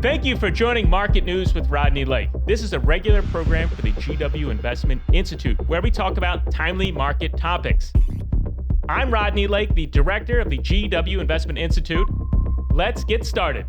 Thank you for joining Market News with Rodney Lake. This is a regular program for the GW Investment Institute, where we talk about timely market topics. I'm Rodney Lake, the director of the GW Investment Institute. Let's get started.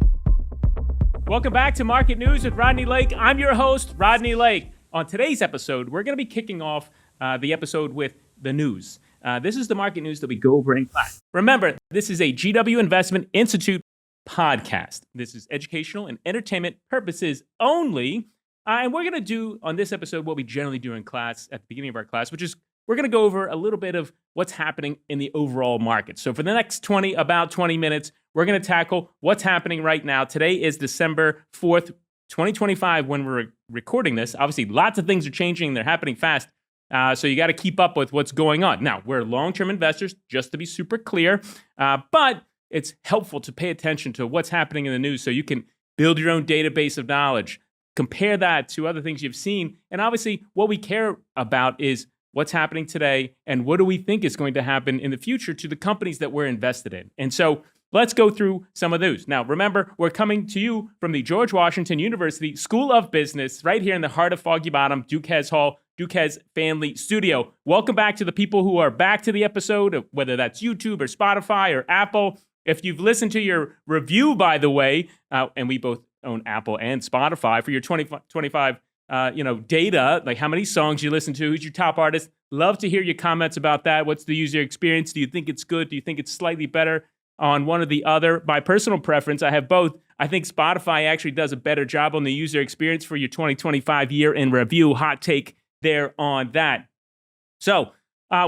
Welcome back to Market News with Rodney Lake. I'm your host, Rodney Lake. On today's episode, we're going to be kicking off the episode with the news. This is the market news that we go over in class. Remember, this is a GW Investment Institute podcast. This is educational and entertainment purposes only. And we're going to do on this episode what we generally do in class at the beginning of our class, which is we're going to go over a little bit of what's happening in the overall market. So for the next about 20 minutes, we're going to tackle what's happening right now. Today is December 4th, 2025, when we're recording this. Obviously, lots of things are changing. They're happening fast. So you got to keep up with what's going on. Now, we're long-term investors, just to be super clear, but it's helpful to pay attention to what's happening in the news so you can build your own database of knowledge, compare that to other things you've seen. And obviously, what we care about is what's happening today and what do we think is going to happen in the future to the companies that we're invested in. And so let's go through some of those. Now, remember, we're coming to you from the George Washington University School of Business right here in the heart of Foggy Bottom, Duquesne Hall, Duquesne Family Studio. Welcome back to the people who are back to the episode, whether that's YouTube or Spotify or Apple. If you've listened to your review, by the way, and we both own Apple and Spotify for your 2025 data, like how many songs you listen to, who's your top artist. Love to hear your comments about that. What's the user experience? Do you think it's good? Do you think it's slightly better on one or the other? My personal preference, I have both. I think Spotify actually does a better job on the user experience for your 2025 year in review. Hot take there on that. So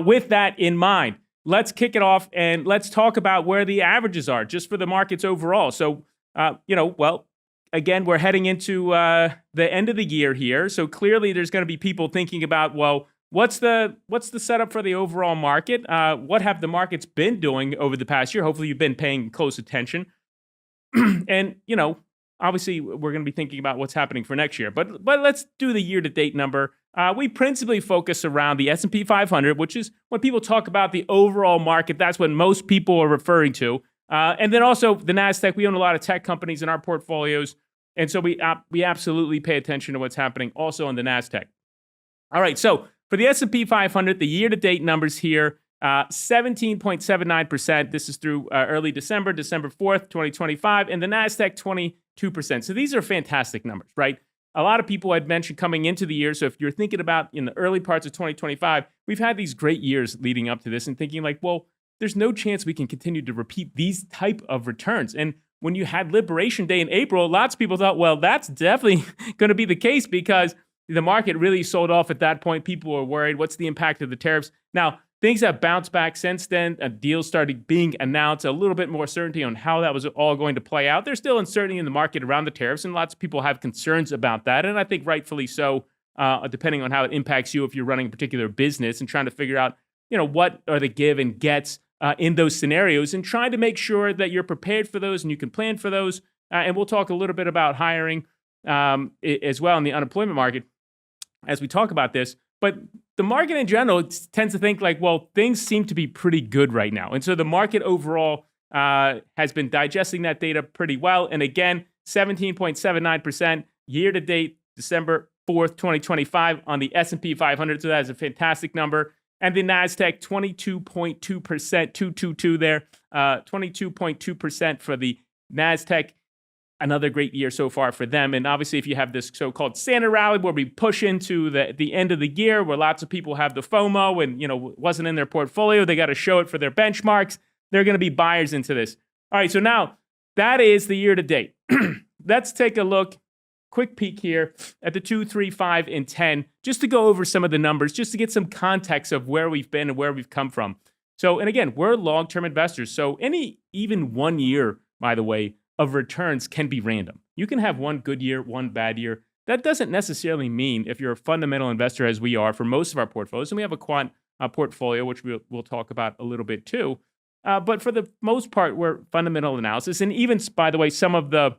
with that in mind, let's kick it off and let's talk about where the averages are just for the markets overall. So, again, we're heading into the end of the year here. So clearly there's going to be people thinking about, well, what's the setup for the overall market? What have the markets been doing over the past year? Hopefully you've been paying close attention. And, obviously we're going to be thinking about what's happening for next year. But let's do the year-to-date number. We principally focus around the S&P 500, which is when people talk about the overall market. That's what most people are referring to. And then also the Nasdaq. We own a lot of tech companies in our portfolios. And so we absolutely pay attention to what's happening also on the Nasdaq. All right, so for the S&P 500, the year-to-date numbers here, 17.79%. This is through early December 4th, 2025. And the Nasdaq, 22%. So these are fantastic numbers, right? A lot of people had mentioned coming into the year. So if you're thinking about in the early parts of 2025, we've had these great years leading up to this and thinking like, well, there's no chance we can continue to repeat these type of returns. And when you had Liberation Day in April, lots of people thought, well, that's definitely going to be the case because the market really sold off at that point. People were worried. What's the impact of the tariffs? Now, things have bounced back since then. Deals started being announced, a little bit more certainty on how that was all going to play out. There's still uncertainty in the market around the tariffs, and lots of people have concerns about that. And I think rightfully so, depending on how it impacts you if you're running a particular business and trying to figure out, what are the give and gets in those scenarios and trying to make sure that you're prepared for those and you can plan for those. And we'll talk a little bit about hiring as well in the unemployment market as we talk about this. But the market in general tends to think like, well, things seem to be pretty good right now. And so the market overall has been digesting that data pretty well. And again, 17.79% year-to-date, December 4th, 2025 on the S&P 500. So that is a fantastic number. And the Nasdaq, 22.2%, 222 there, 22.2% for the Nasdaq. Another great year so far for them. And obviously, if you have this so-called Santa rally where we push into the end of the year where lots of people have the FOMO and, wasn't in their portfolio, they got to show it for their benchmarks. They're going to be buyers into this. All right, so now that is the year to date. Let's take a look, quick peek here at the 2, 3, 5, and 10, just to go over some of the numbers, just to get some context of where we've been and where we've come from. So, and again, we're long-term investors. So even 1 year, by the way, of returns can be random. You can have one good year, one bad year. That doesn't necessarily mean if you're a fundamental investor, as we are for most of our portfolios, and we have a quant portfolio, which we'll talk about a little bit too. But for the most part, we're fundamental analysis. And even, by the way, some of the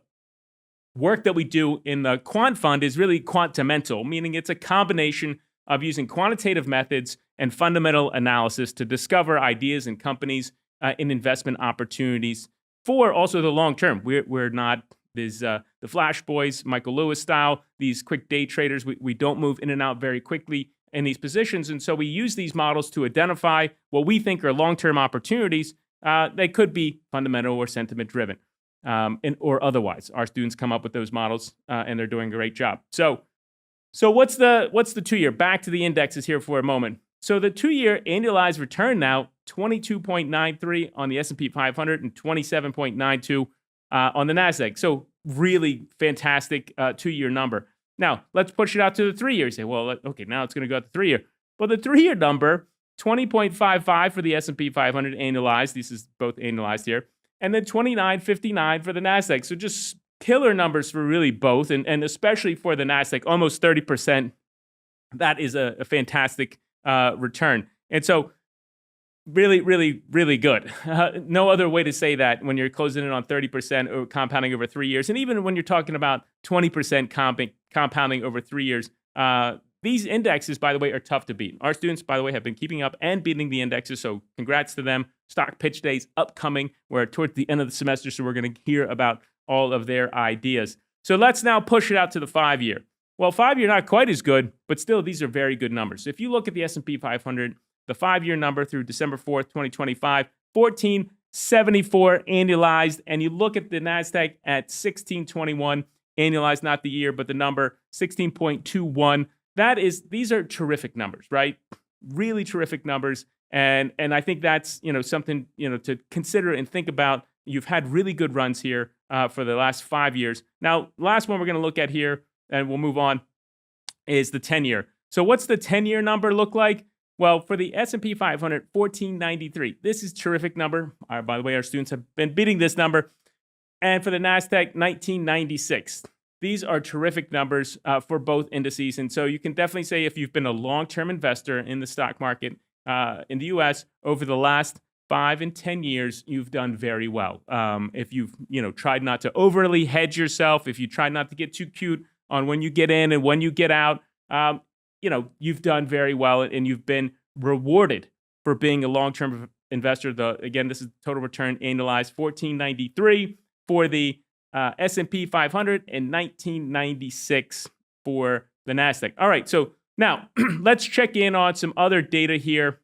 work that we do in the quant fund is really quantamental, meaning it's a combination of using quantitative methods and fundamental analysis to discover ideas and companies in investment opportunities for also the long term. We're not There's the Flash Boys, Michael Lewis style, these quick day traders. We don't move in and out very quickly in these positions. And so we use these models to identify what we think are long-term opportunities. They could be fundamental or sentiment driven or otherwise. Our students come up with those models and they're doing a great job. So what's the 2-year? Back to the indexes here for a moment. So the 2-year annualized return now, 22.93 on the S&P 500 and 27.92 on the Nasdaq. So really fantastic 2-year number. Now, let's push it out to the 3-year. You say, well, okay, now it's going to go out to 3-year. Well, the 3-year number, 20.55 for the S&P 500 annualized. This is both annualized here. And then 29.59 for the Nasdaq. So just killer numbers for really both, and especially for the Nasdaq, almost 30%. That is a fantastic return. And so really, really, really good. No other way to say that when you're closing in on 30% or compounding over 3 years. And even when you're talking about 20% compounding over 3 years, these indexes, by the way, are tough to beat. Our students, by the way, have been keeping up and beating the indexes, so congrats to them. Stock pitch days upcoming. We're towards the end of the semester, so we're going to hear about all of their ideas. So let's now push it out to the 5-year. Well, 5-year not quite as good, but still these are very good numbers. So if you look at the S&P 500, the 5-year number through December 4th, 2025, 1474 annualized, and you look at the Nasdaq at 1621 annualized, not the year, but the number 16.21. These are terrific numbers, right? Really terrific numbers. And I think that's, something, to consider and think about. You've had really good runs here for the last 5 years. Now, last one we're going to look at here, and we'll move on, is the 10-year. So what's the 10-year number look like? Well, for the S&P 500, 1493. This is a terrific number. By the way, our students have been beating this number. And for the Nasdaq, 1996. These are terrific numbers for both indices. And so you can definitely say if you've been a long-term investor in the stock market in the U.S. over the last 5 and 10 years, you've done very well. If you've tried not to overly hedge yourself, if you try not to get too cute on when you get in and when you get out, you've done very well, and you've been rewarded for being a long-term investor. Again, this is total return annualized 1493 for the S&P 500 and 1996 for the Nasdaq. All right, so now let's check in on some other data here.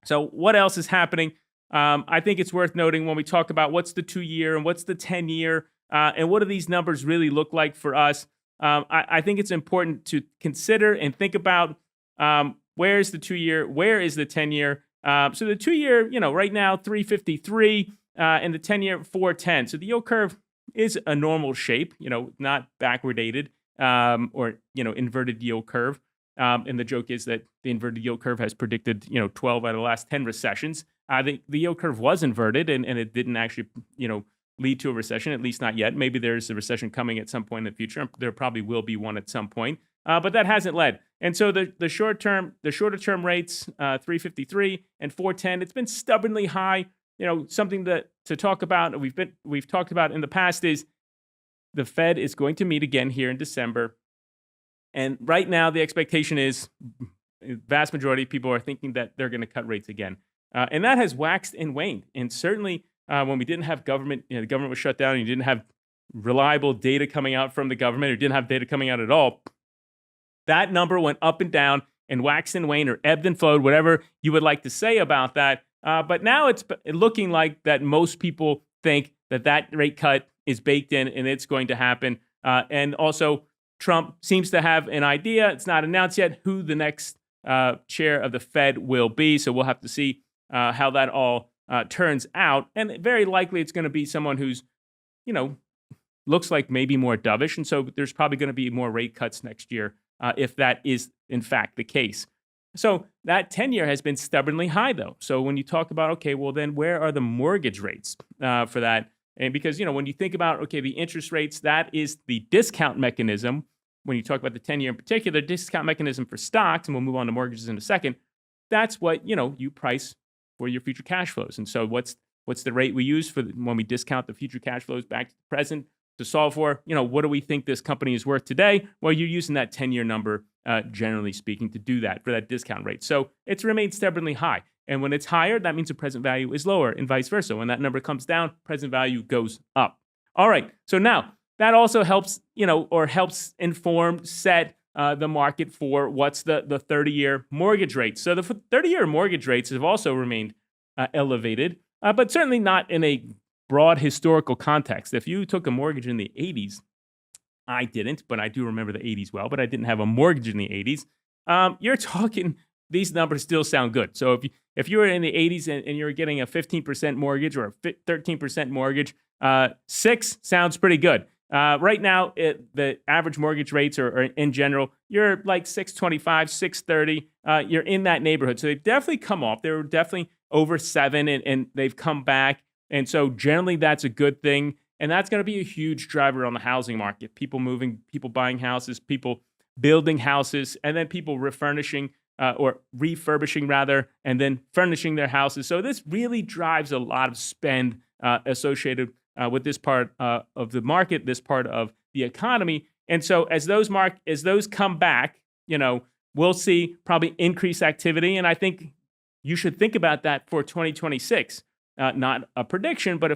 So what else is happening? I think it's worth noting when we talk about what's the 2-year and what's the 10-year, and what do these numbers really look like for us. I think it's important to consider and think about where's the 2-year, where is the 10-year. So the 2-year, right now 353, and the 10-year 410. So the yield curve is a normal shape, not backwardated or inverted yield curve. And the joke is that the inverted yield curve has predicted 12 out of the last 10 recessions. The yield curve was inverted, and it didn't actually lead to a recession, at least not yet. Maybe there's a recession coming at some point in the future. There probably will be one at some point, but that hasn't led. And so the shorter term rates, 353 and 410, it's been stubbornly high. Something to talk about, we've talked about in the past, is the Fed is going to meet again here in December. And right now, the expectation is vast majority of people are thinking that they're going to cut rates again. And that has waxed and waned. And certainly when we didn't have government, the government was shut down, and you didn't have reliable data coming out from the government, or didn't have data coming out at all, that number went up and down and waxed and waned, or ebbed and flowed, whatever you would like to say about that. But now it's looking like that most people think that rate cut is baked in and it's going to happen. And also, Trump seems to have an idea. It's not announced yet who the next chair of the Fed will be. So we'll have to see how that all turns out. And very likely it's going to be someone who's, looks like maybe more dovish. And so there's probably going to be more rate cuts next year if that is in fact the case. So that 10-year has been stubbornly high, though. So when you talk about, okay, well, then where are the mortgage rates for that? And because, when you think about, okay, the interest rates, that is the discount mechanism. When you talk about the 10-year in particular, discount mechanism for stocks, and we'll move on to mortgages in a second, that's what, you price for your future cash flows. And so what's the rate we use for when we discount the future cash flows back to the present to solve for, what do we think this company is worth today? Well, you're using that 10-year number, generally speaking, to do that for that discount rate. So it's remained stubbornly high. And when it's higher, that means the present value is lower, and vice versa. When that number comes down, present value goes up. All right, so now that also helps, or helps inform, set the market for what's the 30-year mortgage rate. So the 30-year mortgage rates have also remained elevated, but certainly not in a broad historical context. If you took a mortgage in the 80s, I didn't, but I do remember the 80s well, but I didn't have a mortgage in the 80s. You're talking, these numbers still sound good. So if you were in the 80s and you're getting a 15% mortgage or a 13% mortgage, 6 sounds pretty good. Right now, the average mortgage rates are in general, you're like 625, 630. You're in that neighborhood. So they've definitely come off. They were definitely over 7 and they've come back. And so generally that's a good thing. And that's going to be a huge driver on the housing market. People moving, people buying houses, people building houses, and then people refurbishing or refurbishing rather, and then furnishing their houses. So this really drives a lot of spend associated with this part of the market, this part of the economy. And so as those come back, we'll see probably increased activity. And I think you should think about that for 2026. Not a prediction, but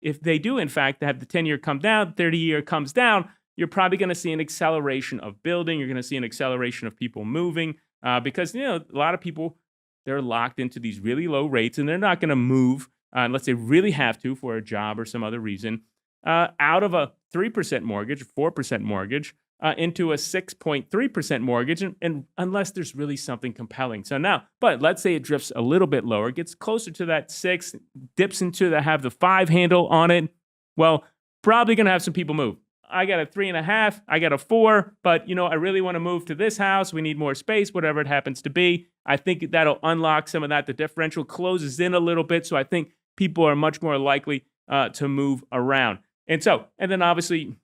if they do, in fact, have the 10-year come down, 30-year comes down, you're probably going to see an acceleration of building. You're going to see an acceleration of people moving because, a lot of people, they're locked into these really low rates and they're not going to move unless they really have to for a job or some other reason out of a 3% mortgage, 4% mortgage, into a 6.3% mortgage, and unless there's really something compelling. So now, but let's say it drifts a little bit lower, gets closer to that 6, dips into have the 5 handle on it. Well, probably going to have some people move. I got a 3.5, I got a 4, but I really want to move to this house. We need more space, whatever it happens to be. I think that'll unlock some of that. The differential closes in a little bit, so I think people are much more likely to move around. And then obviously,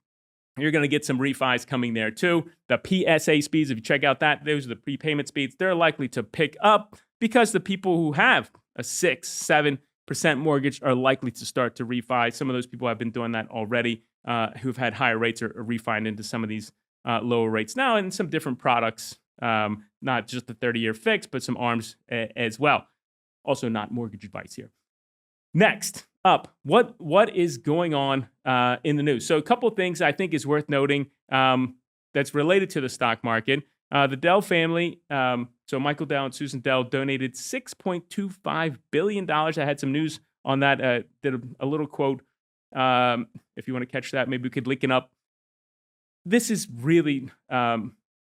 you're going to get some refis coming there too. The PSA speeds, if you check out those are the prepayment speeds. They're likely to pick up because the people who have a 6-7% mortgage are likely to start to refi. Some of those people have been doing that already, who've had higher rates or refined into some of these lower rates now, and some different products, not just the 30-year fix, but some ARMs as well. Also not mortgage advice here. Next up, what is going on in the news? So a couple of things I think is worth noting that's related to the stock market. The Dell family, so Michael Dell and Susan Dell, donated $6.25 billion. I had some news on that, did a little quote. If you want to catch that, maybe we could link it up. This is really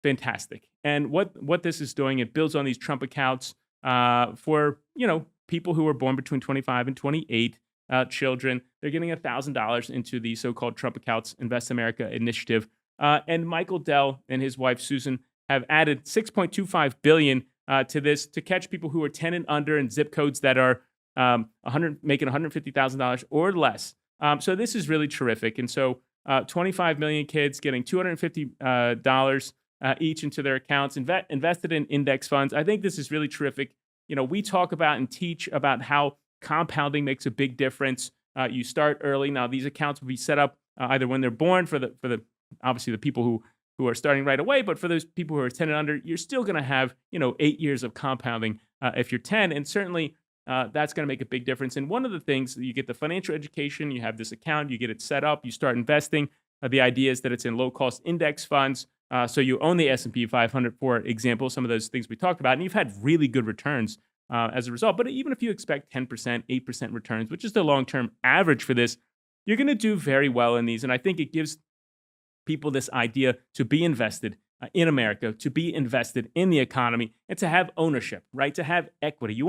fantastic. And what this is doing, it builds on these Trump accounts for, people who were born between 25 and 28, children. They're getting $1,000 into the so-called Trump Accounts Invest America initiative. And Michael Dell and his wife Susan have added $6.25 billion to this to catch people who are 10 and under in zip codes that are making $150,000 or less. So this is really terrific. And so 25 million kids getting $250 each into their accounts, invested in index funds. I think this is really terrific. We talk about and teach about how compounding makes a big difference. You start early. Now, these accounts will be set up either when they're born for the obviously the people who are starting right away, but for those people who are 10 and under, you're still going to have 8 years of compounding if you're 10, and certainly that's going to make a big difference. And one of the things, you get the financial education, you have this account, you get it set up, you start investing. The idea is that it's in low-cost index funds. So you own the S&P 500, for example, some of those things we talked about, and you've had really good returns as a result. But even if you expect 10%, 8% returns, which is the long-term average for this, you're going to do very well in these. And I think it gives people this idea to be invested in America, to be invested in the economy, and to have ownership, right? To have equity. You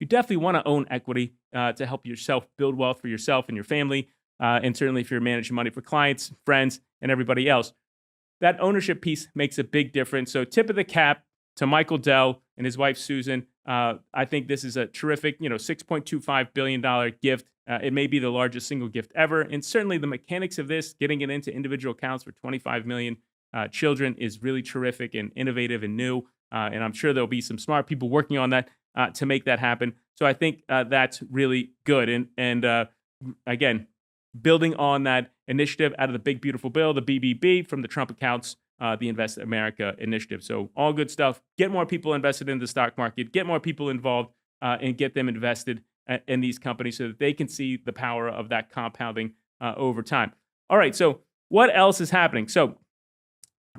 definitely want to own equity to help yourself build wealth for yourself and your family, and certainly if you're managing money for clients, friends, and everybody else. That ownership piece makes a big difference. So tip of the cap to Michael Dell and his wife, Susan. I think this is a terrific, $6.25 billion gift. It may be the largest single gift ever. And certainly the mechanics of this, getting it into individual accounts for 25 million children is really terrific and innovative and new. And I'm sure there'll be some smart people working on that to make that happen. So I think that's really good. And again, building on that initiative out of the Big Beautiful Bill, the BBB, from the Trump accounts, the Invest America initiative. So all good stuff. Get more people invested in the stock market, get more people involved, and get them invested in these companies so that they can see the power of that compounding over time. All right, so what else is happening? So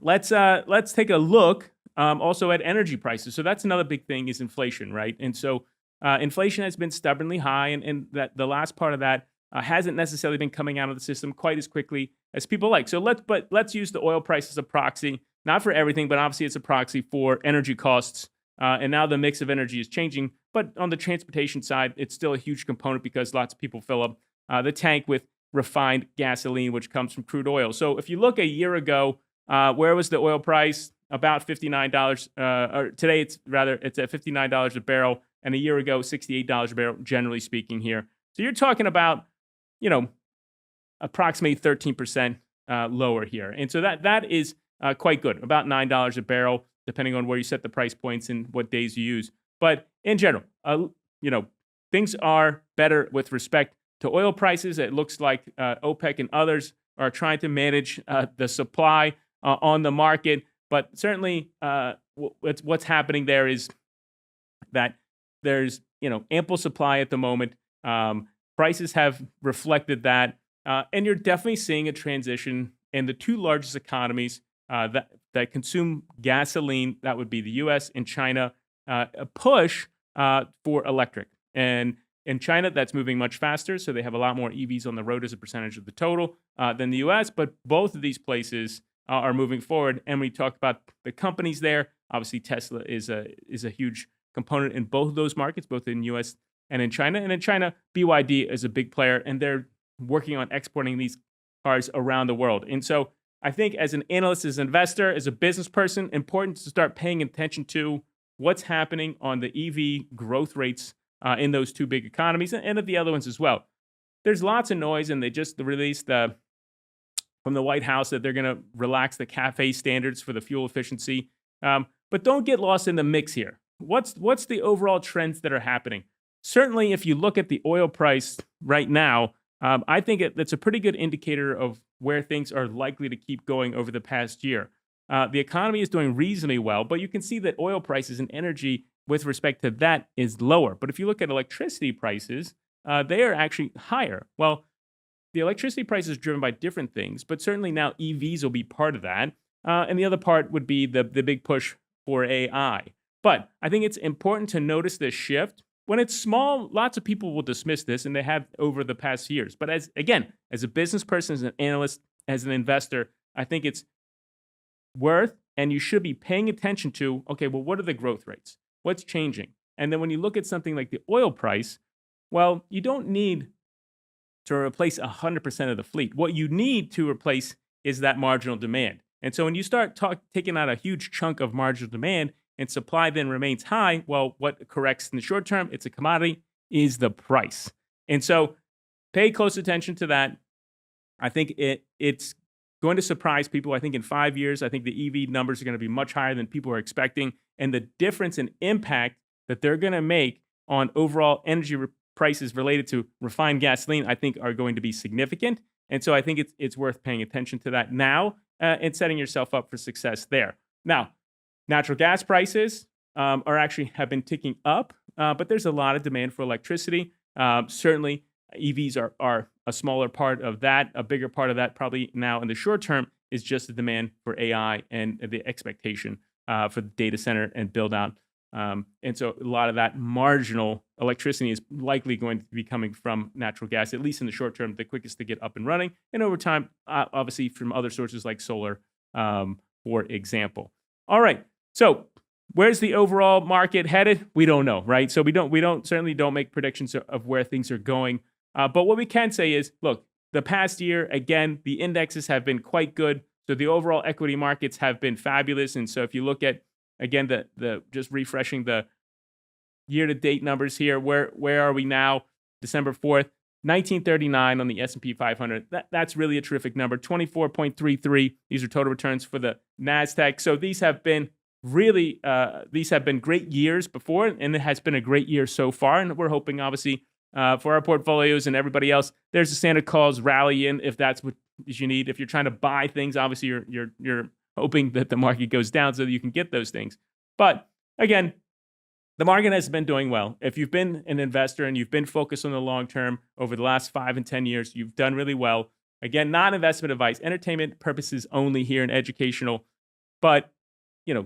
let's take a look also at energy prices. So that's another big thing is inflation, right? And so inflation has been stubbornly high, and that the last part of that hasn't necessarily been coming out of the system quite as quickly as people like. So let's use the oil price as a proxy, not for everything, but obviously it's a proxy for energy costs. And now the mix of energy is changing, but on the transportation side, it's still a huge component because lots of people fill up the tank with refined gasoline, which comes from crude oil. So if you look a year ago, where was the oil price? About $59. Or today, it's at $59 a barrel, and a year ago, $68 a barrel. Generally speaking, here, so you're talking about, approximately 13% lower here, and so that is quite good. About $9 a barrel, depending on where you set the price points and what days you use. But in general, things are better with respect to oil prices. It looks like OPEC and others are trying to manage the supply on the market. But certainly what's happening there is that there's ample supply at the moment. Prices have reflected that. And you're definitely seeing a transition in the two largest economies that consume gasoline, that would be the U.S. and China, a push for electric. And in China, that's moving much faster, so they have a lot more EVs on the road as a percentage of the total than the U.S., but both of these places are moving forward. And we talked about the companies there. Obviously, Tesla is a huge component in both of those markets, both in U.S. and in China. And in China, BYD is a big player, and they're working on exporting these cars around the world. And so I think as an analyst, as an investor, as a business person, important to start paying attention to what's happening on the EV growth rates in those two big economies and of the other ones as well. There's lots of noise, and they just released from the White House that they're going to relax the CAFE standards for the fuel efficiency. But don't get lost in the mix here. What's the overall trends that are happening? Certainly, if you look at the oil price right now, I think that's a pretty good indicator of where things are likely to keep going over the past year. The economy is doing reasonably well, but you can see that oil prices and energy with respect to that is lower. But if you look at electricity prices, they are actually higher. Well, the electricity price is driven by different things, but certainly now EVs will be part of that. And the other part would be the big push for AI. But I think it's important to notice this shift. When it's small, lots of people will dismiss this, and they have over the past years. But as a business person, as an analyst, as an investor, I think it's worth, and you should be paying attention to, okay, well, what are the growth rates? What's changing? And then when you look at something like the oil price, well, you don't need to replace 100% of the fleet. What you need to replace is that marginal demand. And so when you start taking out a huge chunk of marginal demand and supply then remains high, well, what corrects in the short term, it's a commodity, is the price. And so pay close attention to that. I think it's going to surprise people. I think in 5 years, I think the EV numbers are going to be much higher than people are expecting. And the difference in impact that they're going to make on overall energy prices related to refined gasoline, I think, are going to be significant. And so I think it's worth paying attention to that now and setting yourself up for success there. Now, natural gas prices have been ticking up, but there's a lot of demand for electricity. Certainly, EVs are a smaller part of that. A bigger part of that probably now in the short term is just the demand for AI and the expectation for the data center and build out. And so a lot of that marginal electricity is likely going to be coming from natural gas, at least in the short term, the quickest to get up and running. And over time, obviously from other sources like solar, for example. All right. So where's the overall market headed? We don't know, right? So we certainly don't make predictions of where things are going. But what we can say is, look, the past year, again, the indexes have been quite good. So the overall equity markets have been fabulous. And so if you look at, again, the just refreshing the year-to-date numbers here, where are we now? December 4th, 1939 on the S&P 500. That's really a terrific number. 24.33. These are total returns for the Nasdaq. So these have been great years before, and it has been a great year so far. And we're hoping, obviously, for our portfolios and everybody else, there's a Santa Claus rally in if that's what you need. If you're trying to buy things, obviously you're hoping that the market goes down so that you can get those things. But again, the market has been doing well. If you've been an investor and you've been focused on the long term over the last 5 and 10 years, you've done really well. Again, not investment advice, entertainment purposes only here and educational, but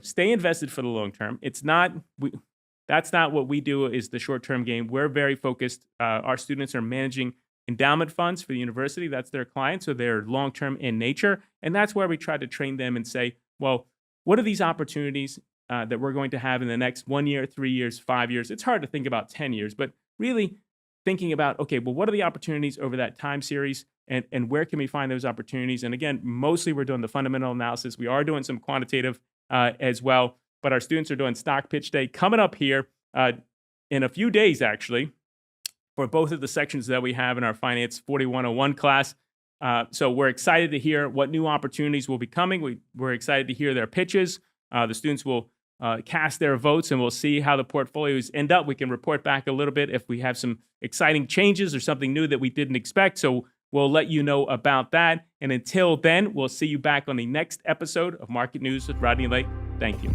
stay invested for the long term. That's not what we do is the short-term game. We're very focused. Our students are managing endowment funds for the university. That's their clients, so they're long-term in nature. And that's where we try to train them and say, well, what are these opportunities that we're going to have in the next 1 year, 3 years, 5 years? It's hard to think about 10 years, but really thinking about, okay, well, what are the opportunities over that time series and where can we find those opportunities? And again, mostly we're doing the fundamental analysis. We are doing some quantitative as well, but our students are doing stock pitch day coming up here in a few days, actually, for both of the sections that we have in our Finance 4101 class. So we're excited to hear what new opportunities will be coming. We're excited to hear their pitches. The students will cast their votes, and we'll see how the portfolios end up. We can report back a little bit if we have some exciting changes or something new that we didn't expect. So we'll let you know about that. And until then, we'll see you back on the next episode of Market News with Rodney Lake. Thank you.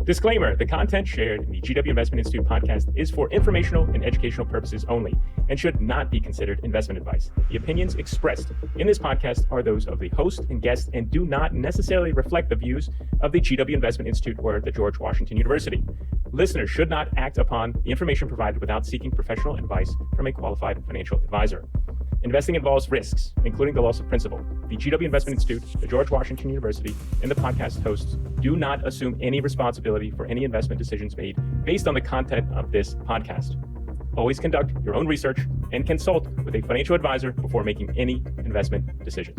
Disclaimer, the content shared in the GW Investment Institute podcast is for informational and educational purposes only and should not be considered investment advice. The opinions expressed in this podcast are those of the host and guest and do not necessarily reflect the views of the GW Investment Institute or the George Washington University. Listeners should not act upon the information provided without seeking professional advice from a qualified financial advisor. Investing involves risks, including the loss of principal. The GW Investment Institute, the George Washington University, and the podcast hosts do not assume any responsibility for any investment decisions made based on the content of this podcast. Always conduct your own research and consult with a financial advisor before making any investment decisions.